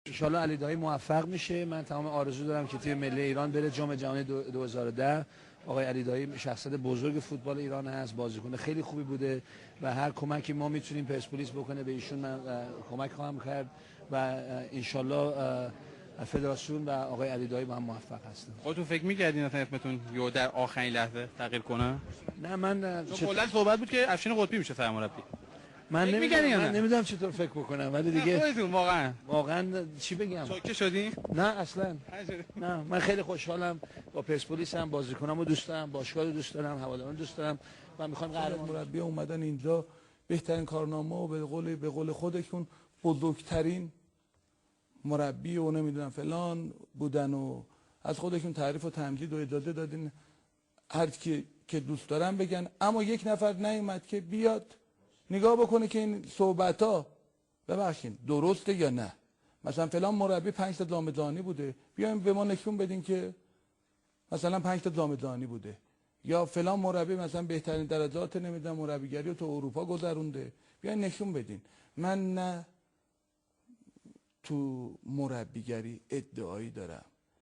انشالله علی دایی موفق میشه. من تمام آرزو دارم که تیم ملی ایران بره جام جهانی 2010. آقای علی دایی شخصیت بزرگ فوتبال ایران هست، بازیکن خیلی خوبی بوده و هر کمکی ما میتونیم پرسپولیس بکنه به ایشون من کمک خواهم کرد و انشالله فدراسیون و آقای علی دایی با هم موفق هستن. خودتون فکر می‌کردین مثلا اسمتون یهو در آخرین لحظه تغییر کنه؟ نه من کلا صحبت بود که افشین قطبی میشه سرمربی. من نمیدونم چطور فکر بکنم، ولی دیگه خودتون واقعا چی بگم؟ شوکه شدین؟ نه اصلا نه. من خیلی خوشحالم با پرسپولیس هم، بازیکنامو دوست دارم، باشگاه رو دوست دارم، هواداران دوست دارم و میخوام قهرمان مربی اومدن اینجا بهترین کارنامه و به قول خودشون بزرگترین مربی و نمیدونم فلان بودن و از خودشون تعریف و تمجید و اجازه دادین هر کی که دوست دارن بگن، اما یک نفر نیومد که بیاد نگاه بکنه که این صحبت ها ببخشید درسته یا نه. مثلا فلان مربی 5 تا جام جهانی بوده، بیایم به ما نشون بدین که مثلا 5 تا جام جهانی بوده، یا فلان مربی مثلا بهترین درجات نمیدونم مربیگری رو تو اروپا گذرونده، بیاین نشون بدین. من نه تو مربیگری ادعایی دارم